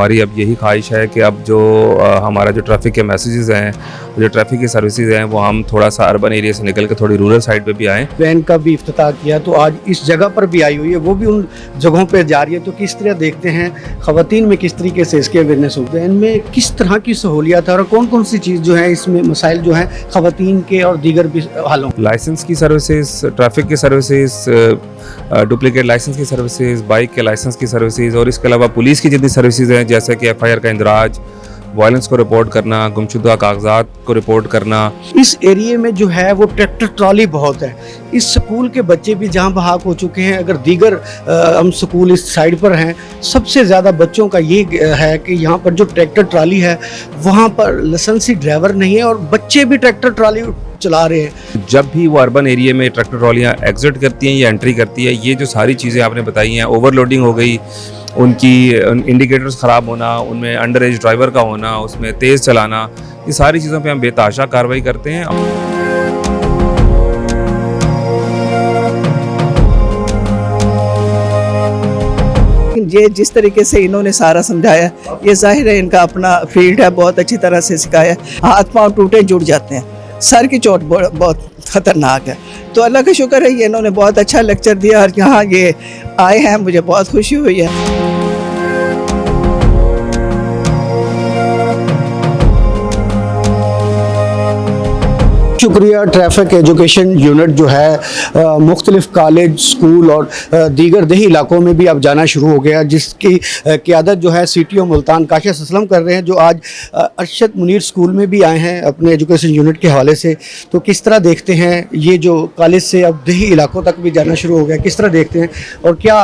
हमारी अब यही ख्वाहिश है कि अब जो हमारा जो ट्रैफिक के मैसेजेस हैं, जो ट्रैफिक की सर्विसेज हैं, वो हम थोड़ा सा अर्बन एरिया से निकल के थोड़ी रूरल साइड पे भी आएँ। वैन का भी इफ्तिताह किया तो आज इस जगह पर भी आई हुई है, वो भी उन जगहों पे जा रही है। तो किस तरह देखते हैं ख़वातीन में किस तरीके से इसके अवेयरनेस हो, वैन में किस तरह की सहूलियात है और कौन कौन सी चीज़ जो है इसमें मसाइल जो हैं ख़वातीन के और दीगर भी हालों। लाइसेंस की सर्विसेज, ट्रैफिक की सर्विसेज, डुप्लीकेट लाइसेंस की सर्विसेज, बाइक के लाइसेंस की सर्विसेज और इसके अलावा पुलिस की जितनी सर्विसेज हैं, जैसे कि FIR का इंदराज, वायलेंस को रिपोर्ट करना, गुमशुदा कागजात को रिपोर्ट करना। इस एरिए में जो है वो ट्रैक्टर ट्रॉली बहुत है। इस स्कूल के बच्चे भी जहाँ बहाक हो चुके हैं। अगर दीगर हम स्कूल इस साइड पर हैं, सबसे ज़्यादा बच्चों का ये है कि यहाँ पर जो ट्रैक्टर ट्रॉली है वहाँ पर लाइसेंसी ड्राइवर नहीं है और बच्चे भी ट्रैक्टर ट्रॉली चला रहे हैं। जब भी वो अर्बन एरिया में ट्रैक्टर ट्रॉलियाँ एग्जिट करती हैं या एंट्री करती है, ये जो सारी चीज़ें आपने बताई हैं, ओवरलोडिंग हो गई, उनकी इंडिकेटर्स ख़राब होना, उनमें अंडर एज ड्राइवर का होना, उसमें तेज़ चलाना, ये सारी चीज़ों पे हम बेतहाशा कार्रवाई करते हैं। ये जिस तरीके से इन्होंने सारा समझाया, ये जाहिर है इनका अपना फील्ड है, बहुत अच्छी तरह से सिखाया। हाथ पांव टूटे जुड़ जाते हैं, सर की चोट बहुत ख़तरनाक है। तो अल्लाह का शुक्र है ये इन्होंने बहुत अच्छा लेक्चर दिया और यहाँ ये आए हैं, मुझे बहुत खुशी हुई है। शुक्रिया। ट्रैफिक एजुकेशन यूनिट जो है मुख्तलिफ कॉलेज, स्कूल और दीगर दही इलाकों में भी अब जाना शुरू हो गया, जिसकी क़ियादत जो है CTO मुल्तान काशिश असलम कर रहे हैं, जो आज अरशद मुनीर स्कूल में भी आए हैं अपने एजुकेशन यूनिट के हवाले से। तो किस तरह देखते हैं ये जो कॉलेज से अब दही इलाकों तक भी जाना शुरू हो गया, किस तरह देखते हैं और क्या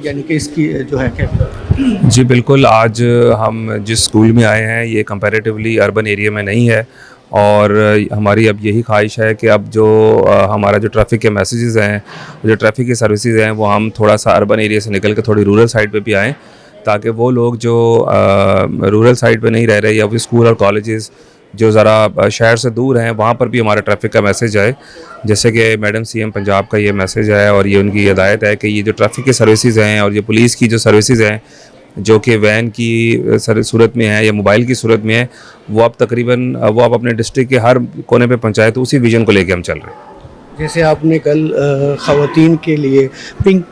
यानी कि इसकी जो है क्या? जी बिल्कुल, आज हम जिस स्कूल में आए हैं ये कंपैरेटिवली अर्बन एरिया में नहीं है और हमारी अब यही ख्वाहिश है कि अब जो हमारा जो ट्रैफिक के मैसेजेस हैं, जो ट्रैफिक की सर्विसेज हैं, वो हम थोड़ा सा अर्बन एरिया से निकल के थोड़ी रूरल साइड पे भी आएँ, ताकि वो लोग जो रूरल साइड पे नहीं रह रहे या फिर स्कूल और कॉलेजेस जो ज़रा शहर से दूर हैं, वहाँ पर भी हमारा ट्रैफिक का मैसेज आए। जैसे कि मैडम CM पंजाब का ये मैसेज है और ये उनकी हिदायत है कि ये जो ट्रैफिक की सर्विसेज हैं और ये पुलिस की जो सर्विसेज हैं, जो कि वैन की सूरत में है या मोबाइल की सूरत में है, वो अब तकरीबन वो अब अपने डिस्ट्रिक्ट के हर कोने पे पहुंचाए। तो उसी विजन को लेके हम चल रहे हैं। जैसे आपने कल ख़वातीन के लिए पिंक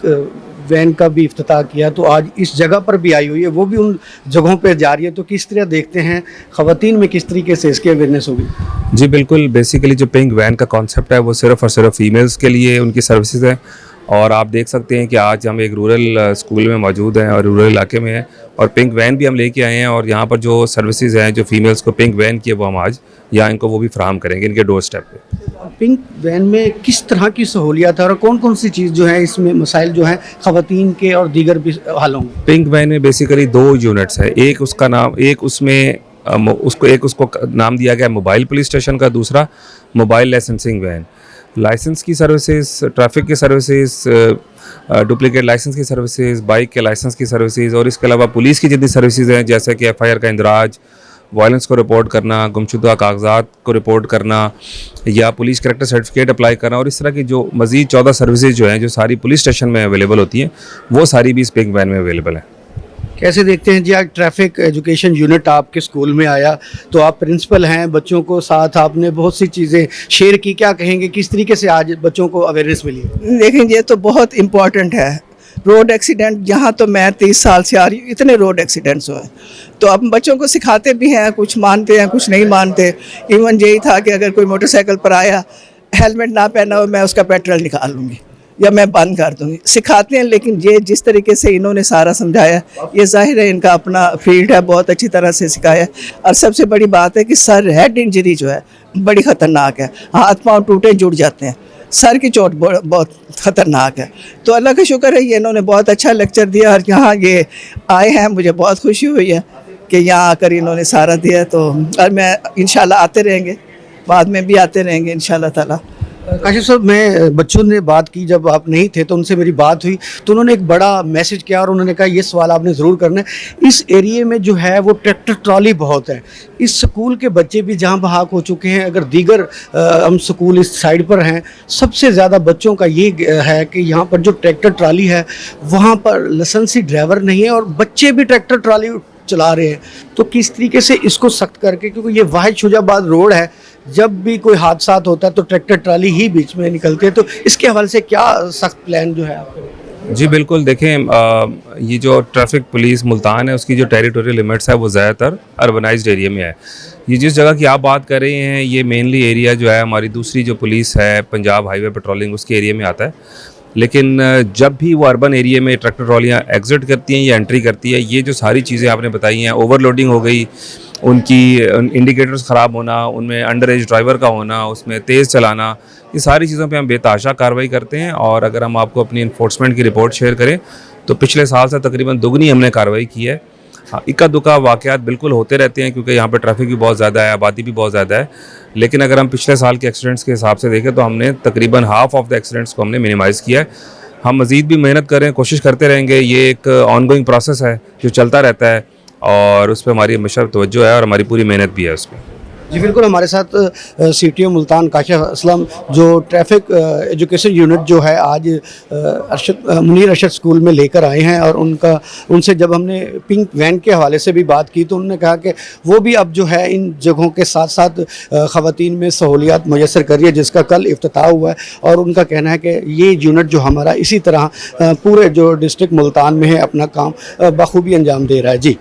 वैन का भी इफ्तिताह किया, तो आज इस जगह पर भी आई हुई है, वो भी उन जगहों पे जा रही है। तो किस तरह देखते हैं ख़वातीन में किस तरीके से इसकी अवेयरनेस होगी? जी बिल्कुल, बेसिकली जो पिंक वैन का कॉन्सेप्ट है वो सिर्फ़ और सिर्फ फीमेल्स के लिए उनकी सर्विसेज है। और आप देख सकते हैं कि आज हम एक रूरल स्कूल में मौजूद हैं और रूरल इलाके में हैं और पिंक वैन भी हम लेके आए हैं और यहाँ पर जो सर्विसेज हैं, जो फीमेल्स को पिंक वैन की है, वो हम आज यहाँ इनको वो भी फराहम करेंगे इनके डोर स्टेप पे। पिंक वैन में किस तरह की सहूलियात है और कौन कौन सी चीज़ जो है इसमें मसाइल जो हैं ख़वातीन के और दीगर भी हालों में? पिंक वैन में बेसिकली 2 यूनिट्स है। एक उसका नाम, एक उसमें उसको नाम दिया गया मोबाइल पुलिस स्टेशन का, दूसरा मोबाइल लाइसेंसिंग वैन। लाइसेंस की सर्विसेज, ट्रैफिक की सर्विसेज, डुप्लीकेट लाइसेंस की सर्विसेज, बाइक के लाइसेंस की सर्विसेज और इसके अलावा पुलिस की जितनी सर्विसेज हैं, जैसे कि FIR का इंदराज, वायलेंस को रिपोर्ट करना, गुमशुदा कागजात को रिपोर्ट करना या पुलिस कैरेक्टर सर्टिफिकेट अप्लाई करना और इस तरह की जो मज़ीद 14 सर्विसेज जो हैं, जो सारी पुलिस स्टेशन में अवेलेबल होती हैं, वो सारी भी इस पिंक वैन में अवेलेबल हैं। कैसे देखते हैं जी आज ट्रैफिक एजुकेशन यूनिट आपके स्कूल में आया, तो आप प्रिंसिपल हैं, बच्चों को साथ आपने बहुत सी चीज़ें शेयर की, क्या कहेंगे किस तरीके से आज बच्चों को अवेयरनेस मिली? देखें, ये तो बहुत इम्पॉर्टेंट है। रोड एक्सीडेंट, यहाँ तो मैं 30 साल से आ रही हूँ, इतने रोड एक्सीडेंट्स हुए, तो अब बच्चों को सिखाते भी हैं, कुछ मानते हैं कुछ नहीं मानते। इवन यही था कि अगर कोई मोटरसाइकिल पर आया, हेलमेट ना पहना हो, मैं उसका पेट्रोल निकाल लूँगी या मैं बंद कर दूँगी, सिखाते हैं। लेकिन ये जिस तरीके से इन्होंने सारा समझाया, ये जाहिर है इनका अपना फील्ड है, बहुत अच्छी तरह से सिखाया। और सबसे बड़ी बात है कि सर हेड इंजरी जो है बड़ी ख़तरनाक है, हाथ पांव टूटे जुड़ जाते हैं, सर की चोट बहुत ख़तरनाक है। तो अल्लाह का शुक्र है ये इन्होंने बहुत अच्छा लेक्चर दिया और यहाँ ये आए हैं, मुझे बहुत खुशी हुई है कि यहाँ आकर इन्होंने सारा दिया। तो और मैं इंशाल्लाह आते रहेंगे, बाद में भी आते रहेंगे इंशाल्लाह ताला। काशिफ साहब, मैं बच्चों ने बात की, जब आप नहीं थे तो उनसे मेरी बात हुई, तो उन्होंने एक बड़ा मैसेज किया और उन्होंने कहा ये सवाल आपने ज़रूर करना है। इस एरिए में जो है वो ट्रैक्टर ट्रॉली बहुत है। इस स्कूल के बच्चे भी जहाँ बहाक हो चुके हैं। अगर दीगर हम स्कूल इस साइड पर हैं, सबसे ज़्यादा बच्चों का ये है कि यहाँ पर जो ट्रैक्टर ट्रॉली है वहाँ पर लाइसेंसी ड्राइवर नहीं है और बच्चे भी ट्रैक्टर ट्रॉली चला रहे हैं, तो किस तरीके से इसको सख्त करके, क्योंकि ये वाहिद शुजाबाद रोड है, जब भी कोई हादसा होता है तो ट्रैक्टर ट्राली ही बीच में निकलते हैं, तो इसके हवाले से क्या सख्त प्लान जो है आपके? जी बिल्कुल, देखें ये जो ट्रैफिक पुलिस मुल्तान है उसकी जो टेरिटोरियल लिमिट्स है वो ज़्यादातर अर्बनाइज्ड एरिया में है। ये जिस जगह की आप बात कर रहे हैं ये मेनली एरिया जो है हमारी दूसरी जो पुलिस है पंजाब हाईवे पेट्रोलिंग उसके एरिया में आता है, लेकिन जब भी वो अर्बन एरिया में ट्रैक्टर ट्रॉलियाँ एग्जिट करती हैं या एंट्री करती है, ये जो सारी चीज़ें आपने बताई हैं, ओवरलोडिंग हो गई, उनकी इंडिकेटर्स ख़राब होना, उनमें अंडर एज ड्राइवर का होना, उसमें तेज़ चलाना, ये सारी चीज़ों पे हम बेतहाशा कार्रवाई करते हैं। और अगर हम आपको अपनी इन्फोर्समेंट की रिपोर्ट शेयर करें तो पिछले साल से तकरीबन दुगनी हमने कार्रवाई की है। हाँ, इक्का दुक्का वाक़यात बिल्कुल होते रहते हैं क्योंकि यहाँ पे ट्रैफिक भी बहुत ज़्यादा है, आबादी भी बहुत ज़्यादा है, लेकिन अगर हम पिछले साल के एक्सीडेंट्स के हिसाब से देखें तो हमने तकरीबन हाफ ऑफ द एक्सीडेंट्स को हमने मिनिमाइज़ किया है। हम मज़ीद भी मेहनत करें, कोशिश करते रहेंगे, ये एक ऑनगोइंग प्रोसेस है जो चलता रहता है और उस पर हमारी हमेशा तवज्जो है और हमारी पूरी मेहनत भी है उस पर। जी बिल्कुल, हमारे साथ सीटीओ मुल्तान काशिफ असलम जो ट्रैफिक एजुकेशन यूनिट जो है आज मुनीर अरशद स्कूल में लेकर आए हैं, और उनसे जब हमने पिंक वैन के हवाले से भी बात की तो उन्होंने कहा कि वो भी अब जो है इन जगहों के साथ साथ ख़वातीन में सहूलियात मुयस्सर कर रही है, जिसका कल इफ्तिताह हुआ है। और उनका कहना है कि ये यूनिट जो हमारा इसी तरह पूरे जो डिस्ट्रिक्ट मुल्तान में है अपना काम बखूबी अंजाम दे रहा है। जी।